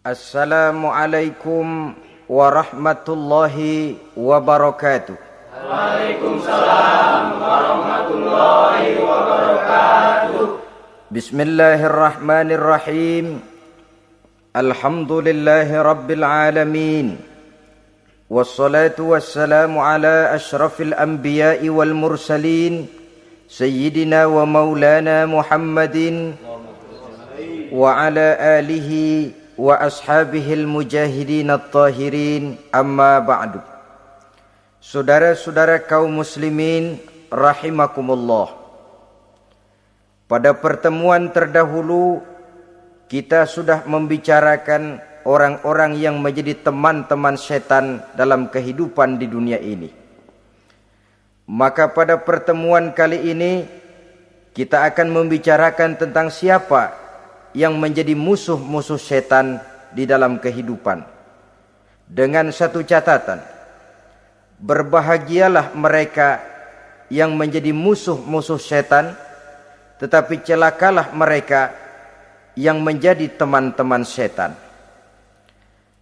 Assalamualaikum warahmatullahi wabarakatuh. Waalaikumsalam warahmatullahi wabarakatuh. Bismillahirrahmanirrahim. Alhamdulillahi rabbil alamin. Wassalatu wassalamu ala ashrafil anbiya'i wal mursalin Sayyidina wa maulana Muhammadin wa ala alihi wa ashabihil mujahidin at-tahirin, amma ba'du. Saudara-saudara kaum muslimin rahimakumullah. Pada pertemuan terdahulu kita sudah membicarakan orang-orang yang menjadi teman-teman setan dalam kehidupan di dunia ini. Maka pada pertemuan kali ini kita akan membicarakan tentang siapa yang menjadi musuh-musuh setan di dalam kehidupan. Dengan satu catatan, berbahagialah mereka yang menjadi musuh-musuh setan, tetapi celakalah mereka yang menjadi teman-teman setan.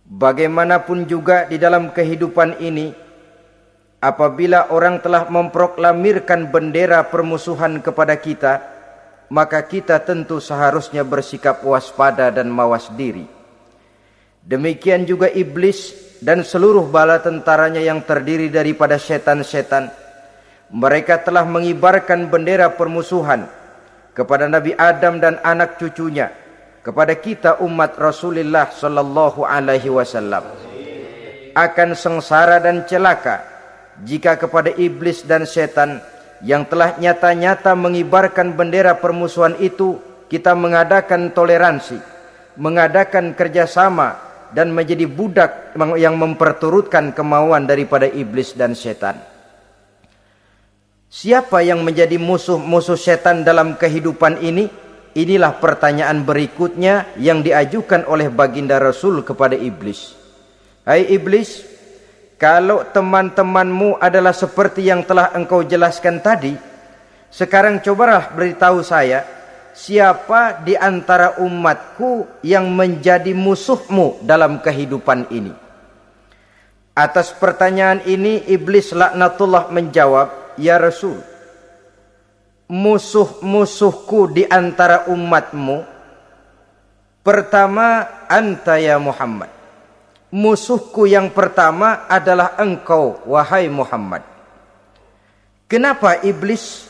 Bagaimanapun juga di dalam kehidupan ini, apabila orang telah memproklamirkan bendera permusuhan kepada kita, maka kita tentu seharusnya bersikap waspada dan mawas diri. Demikian juga iblis dan seluruh bala tentaranya yang terdiri daripada setan-setan. Mereka telah mengibarkan bendera permusuhan kepada Nabi Adam dan anak cucunya, kepada kita umat Rasulullah sallallahu alaihi wasallam. Akan sengsara dan celaka jika kepada iblis dan setan yang telah nyata-nyata mengibarkan bendera permusuhan itu kita mengadakan toleransi, mengadakan kerjasama, dan menjadi budak yang memperturutkan kemauan daripada iblis dan setan. Siapa yang menjadi musuh-musuh setan dalam kehidupan ini? Inilah pertanyaan berikutnya yang diajukan oleh baginda Rasul kepada iblis. Hai iblis, kalau teman-temanmu adalah seperti yang telah engkau jelaskan tadi, sekarang cobalah beritahu saya, siapa di antara umatku yang menjadi musuhmu dalam kehidupan ini? Atas pertanyaan ini, iblis laknatullah menjawab, ya Rasul, musuh-musuhku di antara umatmu, pertama, anta ya Muhammad. Musuhku yang pertama adalah engkau, wahai Muhammad. Kenapa iblis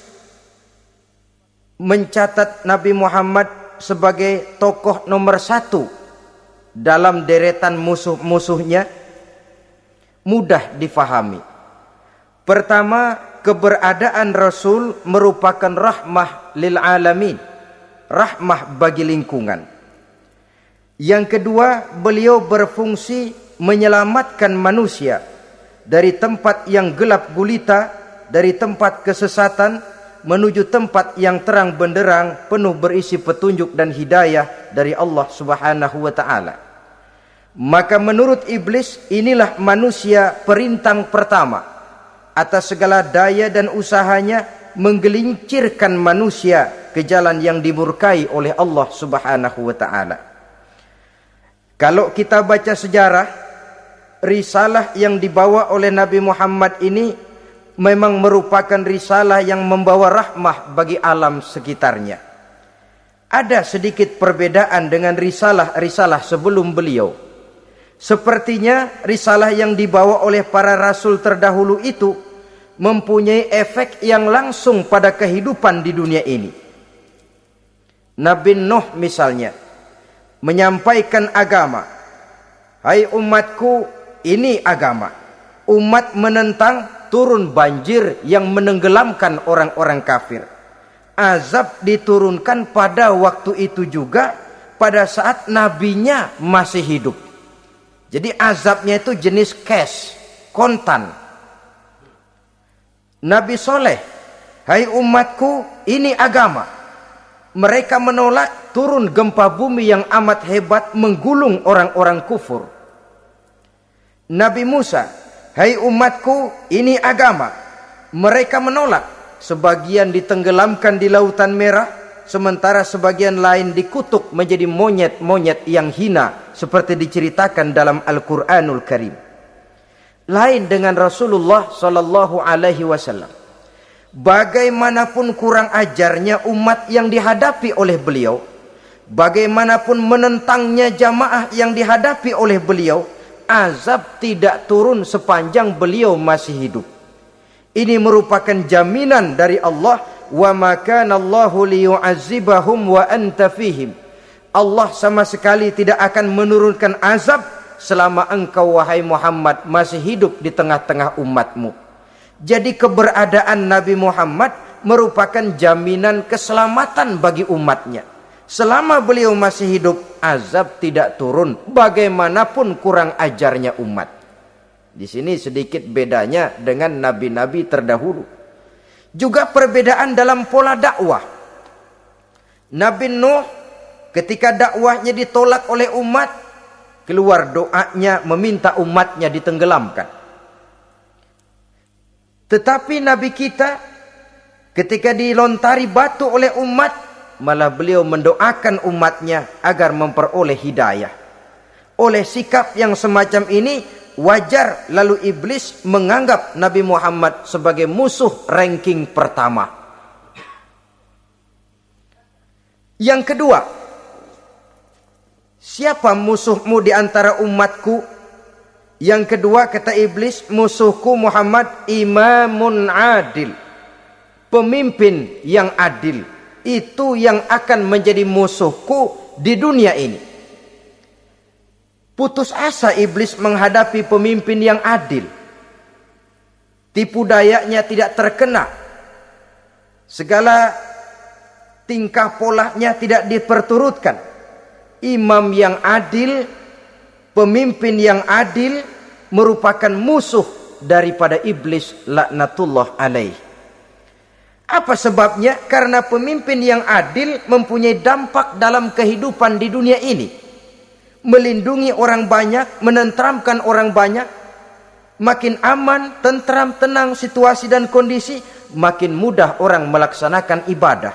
mencatat Nabi Muhammad sebagai tokoh nomor satu dalam deretan musuh-musuhnya? Mudah difahami. Pertama, keberadaan Rasul merupakan rahmah lil alamin, rahmah bagi lingkungan. Yang kedua, beliau berfungsi menyelamatkan manusia dari tempat yang gelap gulita, dari tempat kesesatan menuju tempat yang terang benderang, penuh berisi petunjuk dan hidayah dari Allah Subhanahu wa taala. Maka menurut iblis, inilah manusia perintang pertama atas segala daya dan usahanya menggelincirkan manusia ke jalan yang dimurkai oleh Allah Subhanahu wa taala. Kalau kita baca sejarah, risalah yang dibawa oleh Nabi Muhammad ini memang merupakan risalah yang membawa rahmah bagi alam sekitarnya. Ada sedikit perbedaan dengan risalah-risalah sebelum beliau. Sepertinya risalah yang dibawa oleh para rasul terdahulu itu mempunyai efek yang langsung pada kehidupan di dunia ini. Nabi Nuh misalnya menyampaikan agama. Hai umatku, ini agama. Umat menentang, turun banjir yang menenggelamkan orang-orang kafir. Azab diturunkan pada waktu itu juga, pada saat nabinya masih hidup. Jadi azabnya itu jenis cash, kontan. Nabi Soleh, hai umatku, ini agama. Mereka menolak, turun gempa bumi yang amat hebat menggulung orang-orang kufur. Nabi Musa, hai umatku, ini agama. Mereka menolak, sebagian ditenggelamkan di Lautan Merah, sementara sebagian lain dikutuk menjadi monyet-monyet yang hina seperti diceritakan dalam Al-Qur'anul Karim. Lain dengan Rasulullah sallallahu alaihi wasallam. Bagaimanapun kurang ajarnya umat yang dihadapi oleh beliau, bagaimanapun menentangnya jamaah yang dihadapi oleh beliau, azab tidak turun sepanjang beliau masih hidup. Ini merupakan jaminan dari Allah, wa ma kana Allahu liyu'azzibahum wa anta fihim. Allah sama sekali tidak akan menurunkan azab selama engkau wahai Muhammad masih hidup di tengah-tengah umatmu. Jadi keberadaan Nabi Muhammad merupakan jaminan keselamatan bagi umatnya. Selama beliau masih hidup, azab tidak turun bagaimanapun kurang ajarnya umat. Di sini sedikit bedanya dengan nabi-nabi terdahulu. Juga perbedaan dalam pola dakwah. Nabi Nuh ketika dakwahnya ditolak oleh umat, keluar doanya meminta umatnya ditenggelamkan. Tetapi Nabi kita ketika dilontari batu oleh umat, malah beliau mendoakan umatnya agar memperoleh hidayah. Oleh sikap yang semacam ini, wajar lalu iblis menganggap Nabi Muhammad sebagai musuh ranking pertama. Yang kedua, siapa musuhmu di antara umatku? Yang kedua kata iblis, musuhku Muhammad imamun adil. Pemimpin yang adil. Itu yang akan menjadi musuhku di dunia ini. Putus asa iblis menghadapi pemimpin yang adil. Tipu dayanya tidak terkena. Segala tingkah polanya tidak diperturutkan. Imam yang adil, pemimpin yang adil merupakan musuh daripada iblis laknatullah alaih. Apa sebabnya? Karena pemimpin yang adil mempunyai dampak dalam kehidupan di dunia ini. Melindungi orang banyak, menenteramkan orang banyak. Makin aman, tentram, tenang situasi dan kondisi, makin mudah orang melaksanakan ibadah.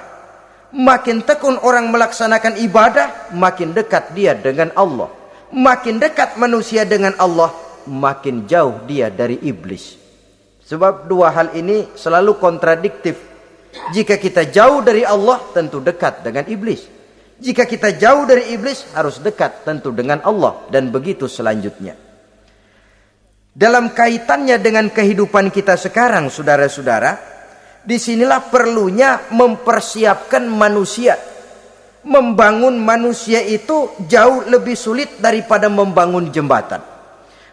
Makin tekun orang melaksanakan ibadah, makin dekat dia dengan Allah. Makin dekat manusia dengan Allah, makin jauh dia dari iblis. Sebab dua hal ini selalu kontradiktif. Jika kita jauh dari Allah, tentu dekat dengan iblis. Jika kita jauh dari iblis, harus dekat tentu dengan Allah. Dan begitu selanjutnya. Dalam kaitannya dengan kehidupan kita sekarang, saudara-saudara, disinilah perlunya mempersiapkan manusia. Membangun manusia itu jauh lebih sulit daripada membangun jembatan.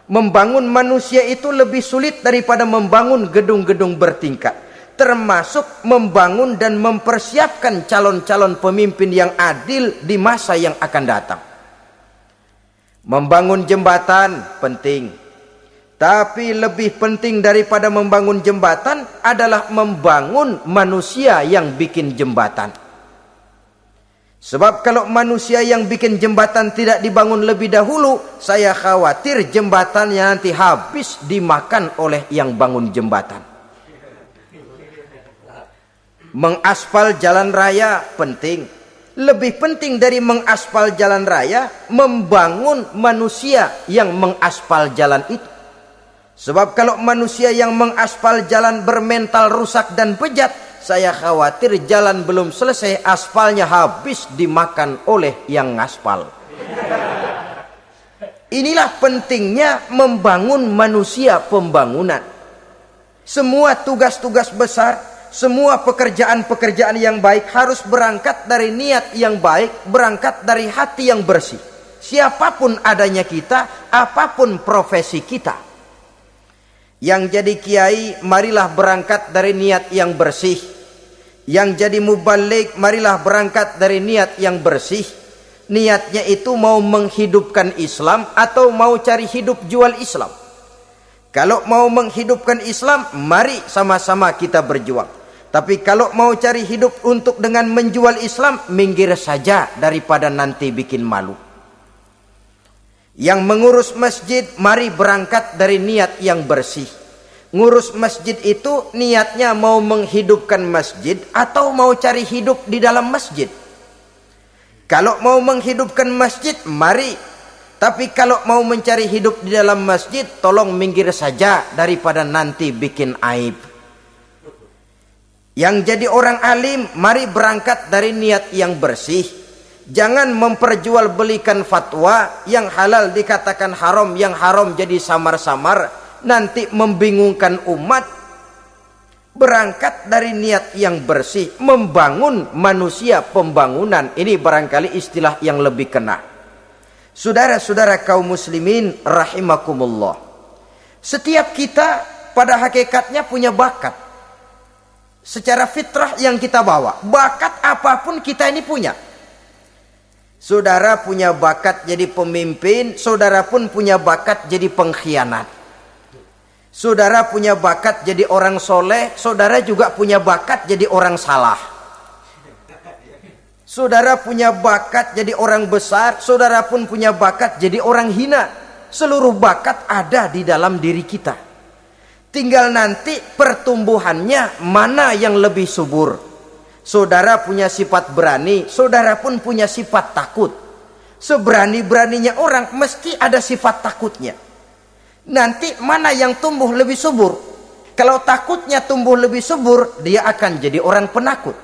Membangun manusia itu lebih sulit daripada membangun gedung-gedung bertingkat. Termasuk membangun dan mempersiapkan calon-calon pemimpin yang adil di masa yang akan datang. Membangun jembatan penting. Tapi lebih penting daripada membangun jembatan adalah membangun manusia yang bikin jembatan. Sebab kalau manusia yang bikin jembatan tidak dibangun lebih dahulu, saya khawatir jembatannya nanti habis dimakan oleh yang bangun jembatan. Mengaspal jalan raya penting. Lebih penting dari mengaspal jalan raya, membangun manusia yang mengaspal jalan itu. Sebab kalau manusia yang mengaspal jalan bermental rusak dan bejat, saya khawatir jalan belum selesai, aspalnya habis dimakan oleh yang ngaspal. Inilah pentingnya membangun manusia pembangunan. Semua tugas-tugas besar, semua pekerjaan-pekerjaan yang baik harus berangkat dari niat yang baik, berangkat dari hati yang bersih. Siapapun adanya kita, apapun profesi kita. Yang jadi kiai, marilah berangkat dari niat yang bersih. Yang jadi mubalik, marilah berangkat dari niat yang bersih. Niatnya itu mau menghidupkan Islam atau mau cari hidup jual Islam. Kalau mau menghidupkan Islam, mari sama-sama kita berjuang. Tapi kalau mau cari hidup untuk dengan menjual Islam, minggir saja daripada nanti bikin malu. Yang mengurus masjid, mari berangkat dari niat yang bersih. ngurus masjid itu niatnya mau menghidupkan masjid atau mau cari hidup di dalam masjid. Kalau mau menghidupkan masjid, mari. Tapi kalau mau mencari hidup di dalam masjid, tolong minggir saja daripada nanti bikin aib. Yang jadi orang alim, mari berangkat dari niat yang bersih. Jangan memperjualbelikan fatwa, yang halal dikatakan haram, yang haram jadi samar-samar, nanti membingungkan umat. Berangkat dari niat yang bersih, membangun manusia, pembangunan. Ini barangkali istilah yang lebih kena. Saudara-saudara kaum muslimin rahimakumullah, setiap kita pada hakikatnya punya bakat. Secara fitrah yang kita bawa, bakat apapun kita ini punya. Saudara punya bakat jadi pemimpin, saudara pun punya bakat jadi pengkhianat. Saudara punya bakat jadi orang soleh, saudara juga punya bakat jadi orang salah. Saudara punya bakat jadi orang besar, saudara pun punya bakat jadi orang hina. Seluruh bakat ada di dalam diri kita. Tinggal nanti pertumbuhannya mana yang lebih subur. Saudara punya sifat berani, saudara pun punya sifat takut. Seberani-beraninya orang mesti ada sifat takutnya. Nanti mana yang tumbuh lebih subur? Kalau takutnya tumbuh lebih subur, dia akan jadi orang penakut.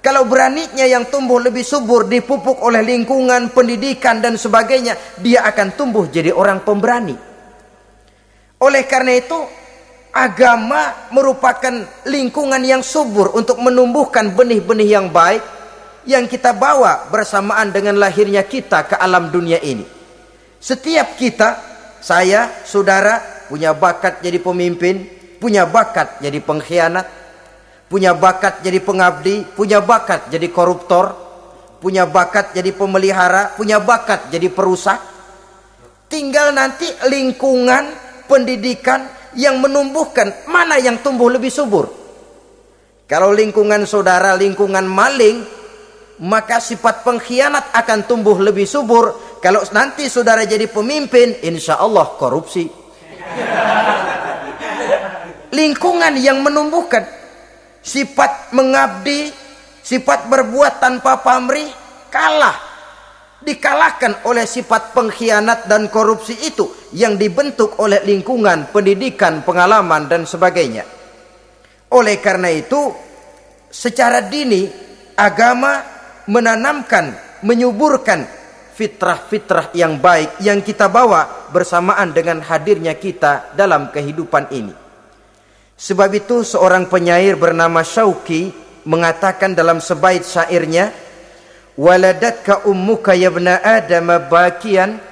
Kalau beraninya yang tumbuh lebih subur, dipupuk oleh lingkungan, pendidikan dan sebagainya, dia akan tumbuh jadi orang pemberani. Oleh karena itu, agama merupakan lingkungan yang subur untuk menumbuhkan benih-benih yang baik yang kita bawa bersamaan dengan lahirnya kita ke alam dunia ini. Setiap kita, saya, saudara, punya bakat jadi pemimpin, punya bakat jadi pengkhianat, punya bakat jadi pengabdi, punya bakat jadi koruptor, punya bakat jadi pemelihara, punya bakat jadi perusak. Tinggal nanti lingkungan pendidikan yang menumbuhkan mana yang tumbuh lebih subur. Kalau lingkungan saudara lingkungan maling, maka sifat pengkhianat akan tumbuh lebih subur. Kalau nanti saudara jadi pemimpin, insya Allah korupsi. Lingkungan yang menumbuhkan sifat mengabdi, sifat berbuat tanpa pamrih, dikalahkan oleh sifat pengkhianat dan korupsi itu yang dibentuk oleh lingkungan, pendidikan, pengalaman dan sebagainya. Oleh karena itu, secara dini agama menanamkan, menyuburkan fitrah-fitrah yang baik yang kita bawa bersamaan dengan hadirnya kita dalam kehidupan ini. Sebab itu seorang penyair bernama Syauqi mengatakan dalam sebaik syairnya, waladatka ummuka ya ibna adam bakian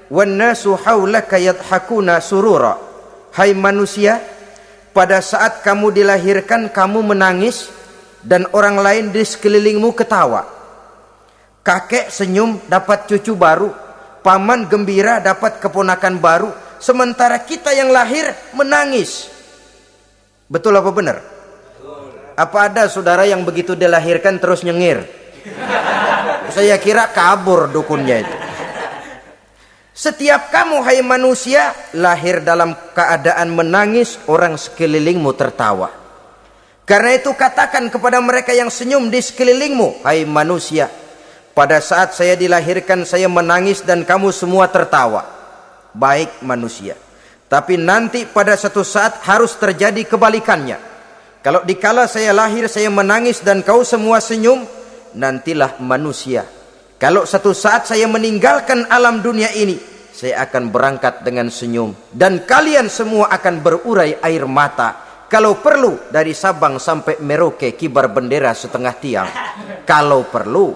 wan nasu haulaka yadhakuna surura. Hai manusia, pada saat kamu dilahirkan kamu menangis dan orang lain di sekelilingmu ketawa. Kakek senyum dapat cucu baru, paman gembira dapat keponakan baru, sementara kita yang lahir menangis. Betul apa benar? Apa ada saudara yang begitu dilahirkan terus nyengir? Saya kira kabur dukunnya itu. Setiap kamu hai manusia lahir dalam keadaan menangis, orang sekelilingmu tertawa. Karena itu katakan kepada mereka yang senyum di sekelilingmu, hai manusia, pada saat saya dilahirkan saya menangis dan kamu semua tertawa. Baik manusia. Tapi nanti pada satu saat harus terjadi kebalikannya. Kalau dikala saya lahir saya menangis dan kau semua senyum, nantilah manusia. Kalau satu saat saya meninggalkan alam dunia ini, saya akan berangkat dengan senyum. Dan kalian semua akan berurai air mata. Kalau perlu dari Sabang sampai Merauke kibar bendera setengah tiang. Kalau perlu.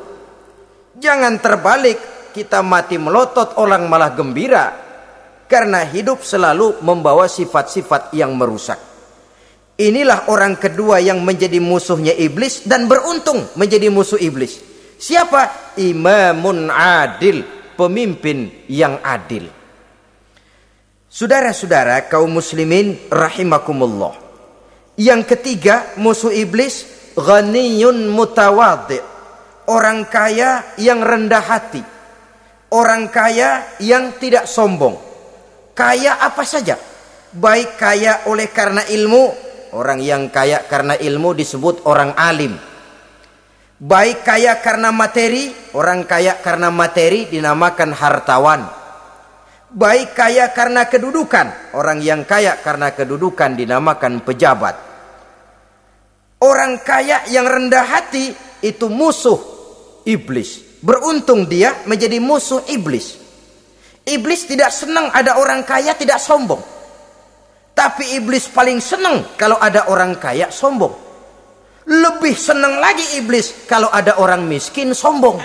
Jangan terbalik, kita mati melotot orang malah gembira. Karena hidup selalu membawa sifat-sifat yang merusak. Inilah orang kedua yang menjadi musuhnya iblis dan beruntung menjadi musuh iblis. Siapa? Imamun adil, pemimpin yang adil. Saudara-saudara kaum muslimin rahimakumullah. Yang ketiga musuh iblis, ghaniyun mutawadhi, orang kaya yang rendah hati, orang kaya yang tidak sombong. Kaya apa saja, Baik kaya oleh karena ilmu, orang yang kaya karena ilmu disebut orang alim. Baik kaya karena materi, orang kaya karena materi dinamakan hartawan. Baik kaya karena kedudukan, orang yang kaya karena kedudukan dinamakan pejabat. Orang kaya yang rendah hati itu musuh iblis. Beruntung dia menjadi musuh iblis. Iblis tidak senang ada orang kaya tidak sombong. Tapi iblis paling senang kalau ada orang kaya sombong. Lebih senang lagi iblis kalau ada orang miskin sombong.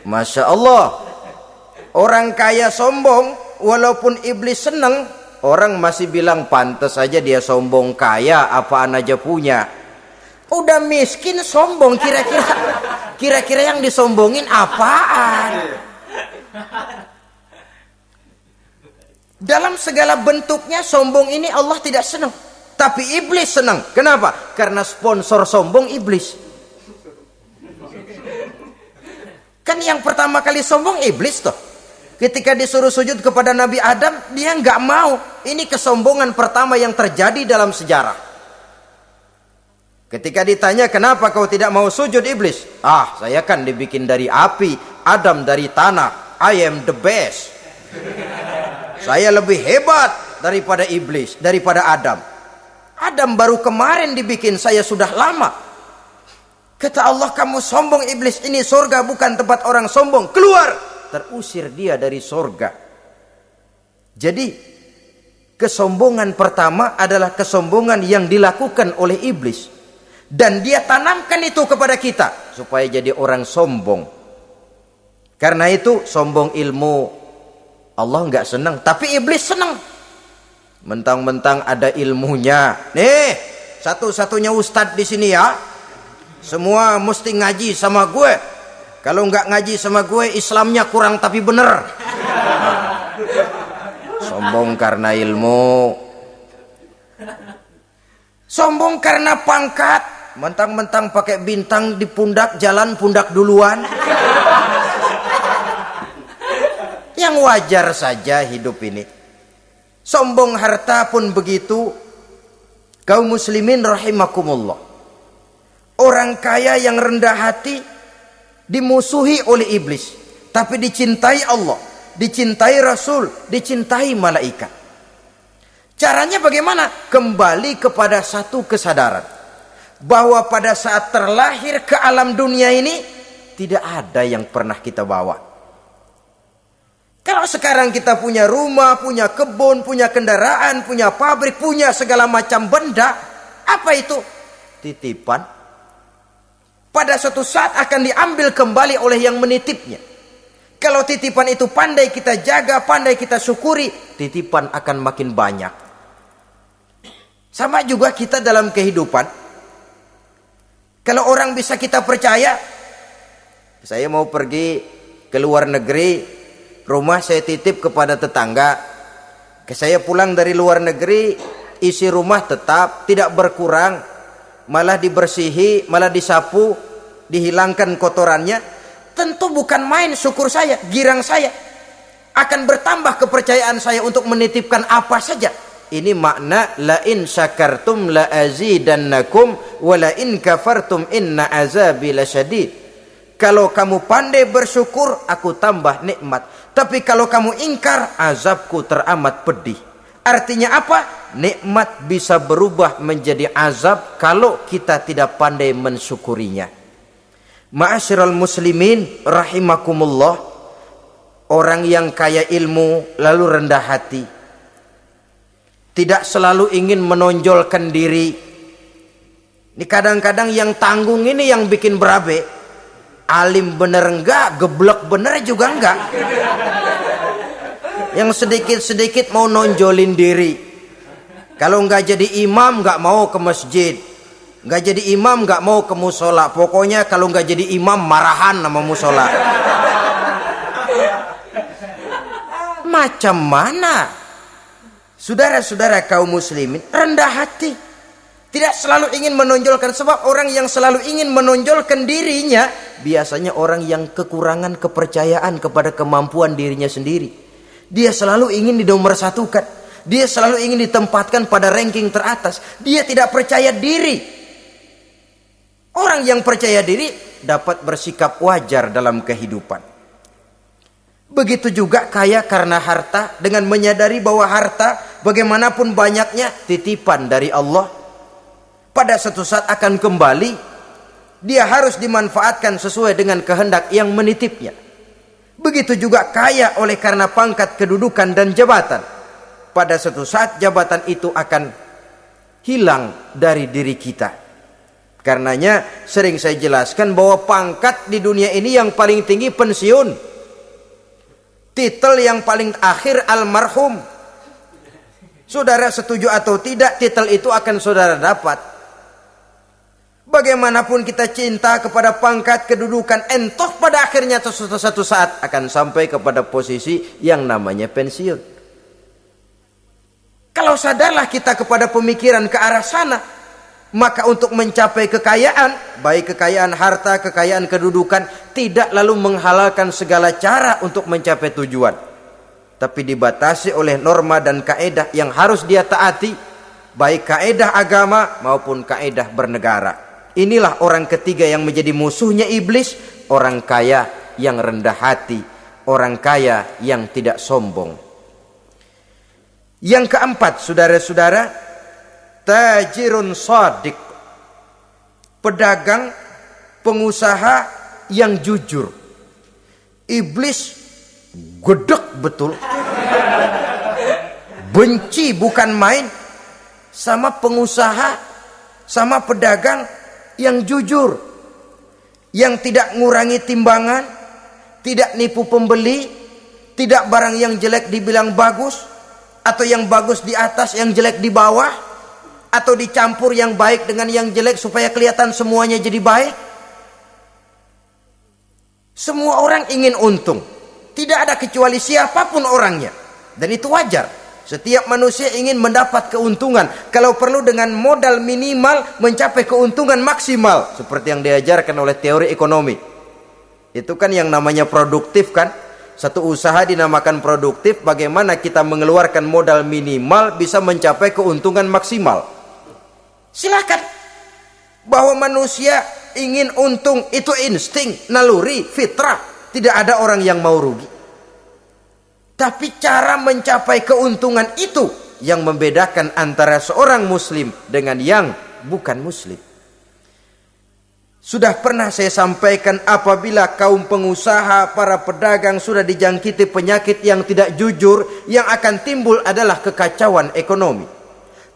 Masya Allah. Orang kaya sombong, walaupun iblis senang, orang masih bilang pantas saja dia sombong, kaya apaan aja punya. Udah miskin sombong, kira-kira yang disombongin apaan? Dalam segala bentuknya sombong ini Allah tidak senang. Tapi iblis senang. Kenapa? Karena sponsor sombong iblis. Kan yang pertama kali sombong iblis toh. Ketika disuruh sujud kepada Nabi Adam, dia nggak mau. Ini kesombongan pertama yang terjadi dalam sejarah. Ketika ditanya kenapa kau tidak mau sujud iblis? Ah, saya kan dibikin dari api, Adam dari tanah. I am the best. Saya lebih hebat daripada iblis, daripada Adam. Adam baru kemarin dibikin, saya sudah lama. Kata Allah, kamu sombong iblis, ini surga bukan tempat orang sombong, keluar. Terusir dia dari surga. Jadi kesombongan pertama adalah kesombongan yang dilakukan oleh iblis. Dan dia tanamkan itu kepada kita supaya jadi orang sombong. Karena itu sombong ilmu Allah nggak senang, tapi iblis senang. Mentang-mentang ada ilmunya. Nih, satu-satunya ustadz di sini ya. Semua mesti ngaji sama gue. Kalau nggak ngaji sama gue, Islamnya kurang tapi bener. Sombong karena ilmu. Sombong karena pangkat. Mentang-mentang pakai bintang di pundak, jalan pundak duluan. Yang wajar saja hidup ini. Sombong harta pun begitu. Kaum muslimin rahimakumullah. Orang kaya yang rendah hati dimusuhi oleh iblis, tapi dicintai Allah, dicintai Rasul, dicintai malaikat. Caranya bagaimana? Kembali kepada satu kesadaran bahwa pada saat terlahir ke alam dunia ini tidak ada yang pernah kita bawa. Kalau sekarang kita punya rumah, punya kebun, punya kendaraan, punya pabrik, punya segala macam benda, apa itu? Titipan. Pada suatu saat akan diambil kembali oleh yang menitipnya. Kalau titipan itu pandai kita jaga, pandai kita syukuri, titipan akan makin banyak. Sama juga kita dalam kehidupan. Kalau orang bisa kita percaya, saya mau pergi ke luar negeri, rumah saya titip kepada tetangga. Saya pulang dari luar negeri, isi rumah tetap tidak berkurang, malah dibersihi, malah disapu, dihilangkan kotorannya. Tentu bukan main syukur saya, girang saya. Akan bertambah kepercayaan saya untuk menitipkan apa saja. Ini makna la in syakartum la azidannakum wa la in kafartum inna azabi lasyadid. Kalau kamu pandai bersyukur, aku tambah nikmat. Tapi kalau kamu ingkar, azabku teramat pedih. Artinya apa? Nikmat bisa berubah menjadi azab kalau kita tidak pandai mensyukurinya. Ma'asyiral muslimin rahimakumullah. Orang yang kaya ilmu lalu rendah hati, tidak selalu ingin menonjolkan diri. Ini kadang-kadang yang tanggung ini yang bikin berabe. Alim bener enggak, geblek bener juga enggak. Yang sedikit-sedikit mau nonjolin diri. Kalau enggak jadi imam enggak mau ke masjid. Enggak jadi imam enggak mau ke musola. Pokoknya kalau enggak jadi imam marahan sama musola. Macam mana? Saudara-saudara kaum muslimin, rendah hati. Tidak selalu ingin menonjolkan, sebab orang yang selalu ingin menonjolkan dirinya biasanya orang yang kekurangan kepercayaan kepada kemampuan dirinya sendiri. Dia selalu ingin dinomorsatukan. Dia selalu ingin ditempatkan pada ranking teratas. Dia tidak percaya diri. Orang yang percaya diri dapat bersikap wajar dalam kehidupan. Begitu juga kaya karena harta, dengan menyadari bahwa harta bagaimanapun banyaknya titipan dari Allah. Pada suatu saat akan kembali. Dia harus dimanfaatkan sesuai dengan kehendak yang menitipnya. Begitu juga kaya oleh karena pangkat, kedudukan dan jabatan. Pada suatu saat jabatan itu akan hilang dari diri kita. Karenanya sering saya jelaskan bahwa pangkat di dunia ini yang paling tinggi pensiun. Titel yang paling akhir almarhum. Saudara setuju atau tidak, titel itu akan saudara dapat. Bagaimanapun kita cinta kepada pangkat, kedudukan, entah pada akhirnya suatu saat akan sampai kepada posisi yang namanya pensiun. Kalau sadarlah kita kepada pemikiran ke arah sana, maka untuk mencapai kekayaan, baik kekayaan harta, kekayaan kedudukan, tidak lalu menghalalkan segala cara untuk mencapai tujuan, tapi dibatasi oleh norma dan kaedah yang harus dia taati, baik kaedah agama maupun kaedah bernegara. Inilah orang ketiga yang menjadi musuhnya iblis, orang kaya yang rendah hati, orang kaya yang tidak sombong. Yang keempat, saudara-saudara, tajirun shadiq, pedagang, pengusaha yang jujur. Iblis gedek betul, benci bukan main sama pengusaha, sama pedagang yang jujur, yang tidak ngurangi timbangan, tidak nipu pembeli, tidak barang yang jelek dibilang bagus, atau yang bagus di atas, yang jelek di bawah, atau dicampur yang baik dengan yang jelek supaya kelihatan semuanya jadi baik. Semua orang ingin untung, tidak ada kecuali siapapun orangnya, dan itu wajar. Setiap manusia ingin mendapat keuntungan, kalau perlu dengan modal minimal mencapai keuntungan maksimal, seperti yang diajarkan oleh teori ekonomi. Itu kan yang namanya produktif kan. Satu usaha dinamakan produktif, bagaimana kita mengeluarkan modal minimal bisa mencapai keuntungan maksimal. Silakan. Bahwa manusia ingin untung itu insting, naluri, fitrah. Tidak ada orang yang mau rugi. Tapi cara mencapai keuntungan itu yang membedakan antara seorang muslim dengan yang bukan muslim. Sudah pernah saya sampaikan, apabila kaum pengusaha, para pedagang sudah dijangkiti penyakit yang tidak jujur, yang akan timbul adalah kekacauan ekonomi.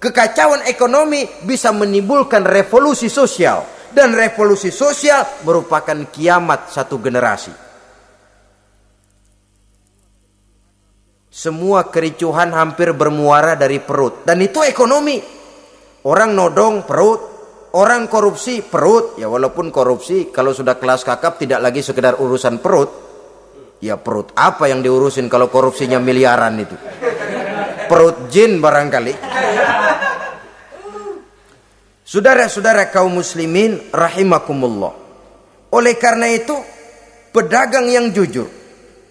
Kekacauan ekonomi bisa menimbulkan revolusi sosial, dan revolusi sosial merupakan kiamat satu generasi. Semua kericuhan hampir bermuara dari perut, dan itu ekonomi. Orang nodong perut, orang korupsi perut. Ya walaupun korupsi kalau sudah kelas kakap tidak lagi sekedar urusan perut. Ya perut apa yang diurusin kalau korupsinya miliaran itu? Perut jin barangkali. Saudara-saudara kaum muslimin rahimakumullah. Oleh karena itu, pedagang yang jujur,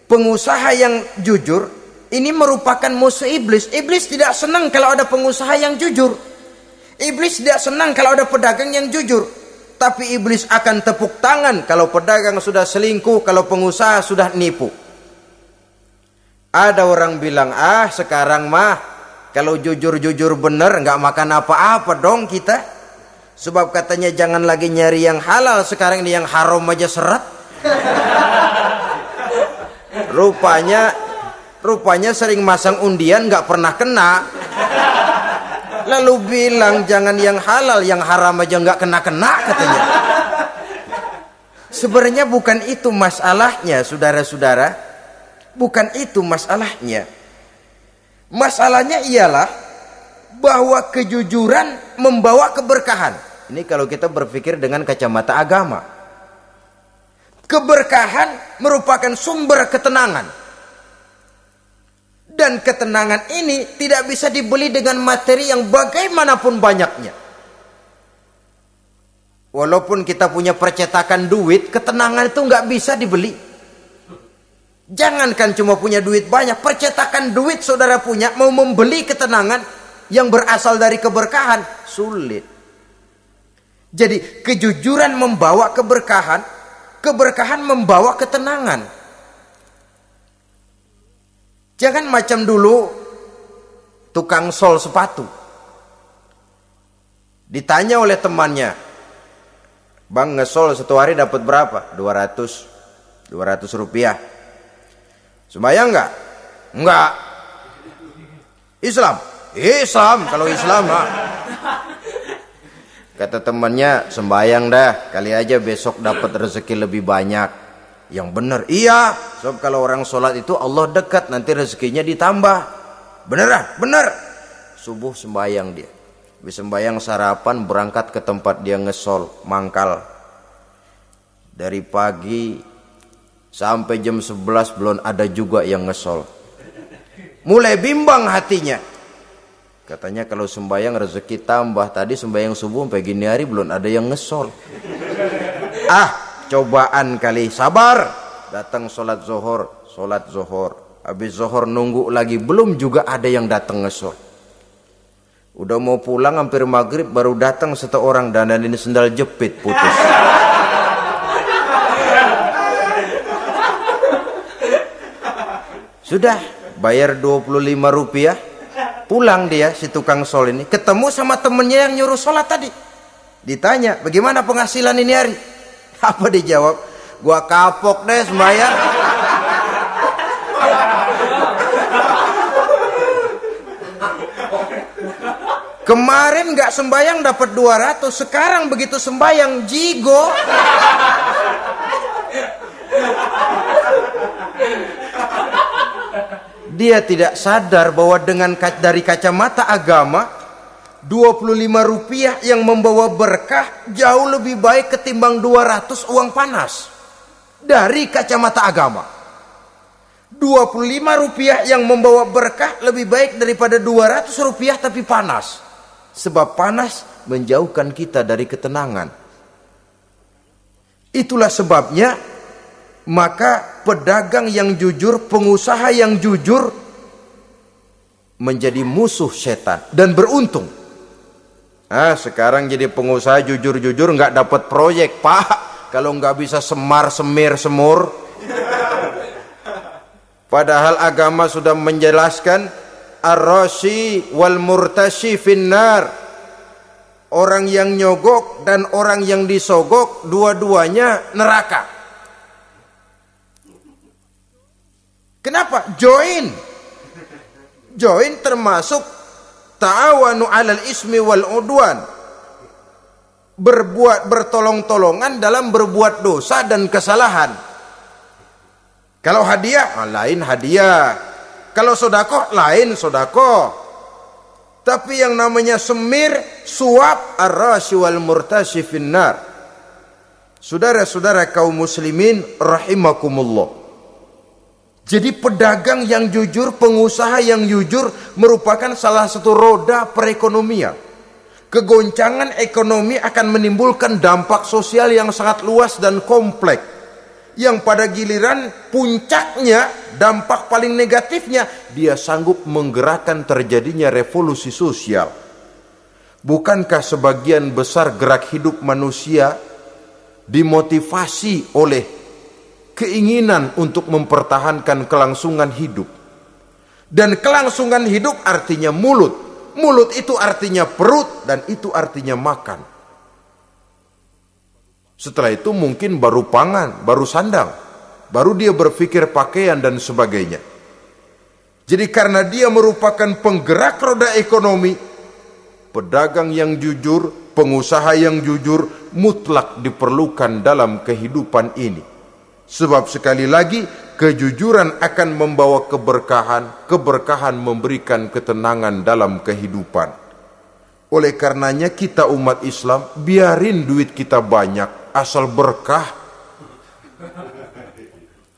pengusaha yang jujur, ini merupakan musuh iblis. Iblis tidak senang kalau ada pengusaha yang jujur. Iblis tidak senang kalau ada pedagang yang jujur. Tapi iblis akan tepuk tangan kalau pedagang sudah selingkuh, kalau pengusaha sudah nipu. Ada orang bilang, sekarang mah kalau jujur-jujur bener nggak makan apa-apa dong kita. Sebab katanya jangan lagi nyari yang halal, sekarang ini yang haram aja seret. Rupanya sering masang undian nggak pernah kena. Lalu bilang jangan yang halal, yang haram aja nggak kena-kena katanya. Sebenarnya bukan itu masalahnya, saudara-saudara. Bukan itu masalahnya. Masalahnya ialah bahwa kejujuran membawa keberkahan. Ini kalau kita berpikir dengan kacamata agama. Keberkahan merupakan sumber ketenangan. Dan ketenangan ini tidak bisa dibeli dengan materi yang bagaimanapun banyaknya. Walaupun kita punya percetakan duit, ketenangan itu nggak bisa dibeli. Jangankan cuma punya duit banyak, percetakan duit saudara punya, mau membeli ketenangan yang berasal dari keberkahan, sulit. Jadi kejujuran membawa keberkahan, keberkahan membawa ketenangan. Jangan macam dulu tukang sol sepatu. Ditanya oleh temannya, "Bang, ngesol satu hari dapat berapa?" 200 rupiah. Sembayang enggak? Enggak. Islam? Islam, kalau Islam mah. Kata temannya, "Sembayang dah, kali aja besok dapat rezeki lebih banyak." Yang benar, iya. Sebab kalau orang sholat itu Allah dekat, nanti rezekinya ditambah. Beneran? Bener. Subuh sembayang dia. Habis sembayang sarapan, berangkat ke tempat dia ngesol, mangkal. Dari pagi sampai jam 11 belum ada juga yang ngesol. Mulai bimbang hatinya. Katanya kalau sembayang rezeki tambah. Tadi sembayang subuh sampai gini hari belum ada yang ngesol. Cobaan kali. Sabar. Datang sholat zohor. Habis zohor nunggu lagi, belum juga ada yang datang ngesol. Udah mau pulang hampir maghrib, baru datang satu orang dandanin sendal jepit putus. Sudah bayar 25 rupiah, pulang dia si tukang sol ini, ketemu sama temennya yang nyuruh sholat tadi. Ditanya, "Bagaimana penghasilan ini hari?" Apa dijawab? "Gua kapok deh sembahyang." Kemarin nggak sembahyang dapat 200, sekarang begitu sembahyang jigo. Dia tidak sadar bahwa dengan dari kacamata agama, 25 rupiah yang membawa berkah jauh lebih baik ketimbang 200 uang panas. Dari kacamata agama, 25 rupiah yang membawa berkah lebih baik daripada 200 rupiah tapi panas. Sebab panas menjauhkan kita dari ketenangan. Itulah sebabnya maka pedagang yang jujur, pengusaha yang jujur menjadi musuh setan dan beruntung. Sekarang jadi pengusaha jujur-jujur nggak dapat proyek, Pak. Kalau nggak bisa semir semur. Padahal agama sudah menjelaskan ar-rashi wal murtashi finnar. Orang yang nyogok dan orang yang disogok dua-duanya neraka. Kenapa? Join termasuk ta'awanu 'alal ismi wal udwan. Bertolong-tolongan dalam berbuat dosa dan kesalahan. Kalau hadiah, lain hadiah. Kalau sedekah, lain sedekah. Tapi yang namanya semir, suap, ar-rashi wal murtashi finnar. Saudara-saudara kaum muslimin rahimakumullah. Jadi pedagang yang jujur, pengusaha yang jujur merupakan salah satu roda perekonomian. Kegoncangan ekonomi akan menimbulkan dampak sosial yang sangat luas dan kompleks. Yang pada giliran puncaknya, dampak paling negatifnya, dia sanggup menggerakkan terjadinya revolusi sosial. Bukankah sebagian besar gerak hidup manusia dimotivasi oleh keinginan untuk mempertahankan kelangsungan hidup? Dan kelangsungan hidup artinya mulut. Mulut itu artinya perut, dan itu artinya makan. Setelah itu mungkin baru pangan, baru sandang, baru dia berpikir pakaian dan sebagainya. Jadi karena dia merupakan penggerak roda ekonomi, pedagang yang jujur, pengusaha yang jujur mutlak diperlukan dalam kehidupan ini. Sebab sekali lagi, kejujuran akan membawa keberkahan, keberkahan memberikan ketenangan dalam kehidupan. Oleh karenanya kita umat Islam, biarin duit kita banyak, asal berkah.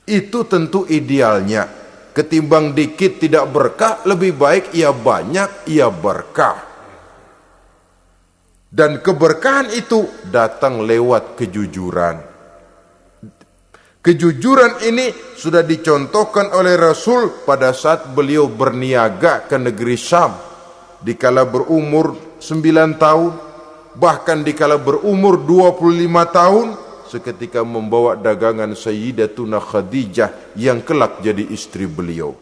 Itu tentu idealnya. Ketimbang dikit tidak berkah, lebih baik ia banyak, ia berkah. Dan keberkahan itu datang lewat kejujuran. Kejujuran ini sudah dicontohkan oleh Rasul pada saat beliau berniaga ke negeri Syam. Dikala berumur 9 tahun, bahkan dikala berumur 25 tahun, seketika membawa dagangan Sayyidatuna Khadijah yang kelak jadi istri beliau.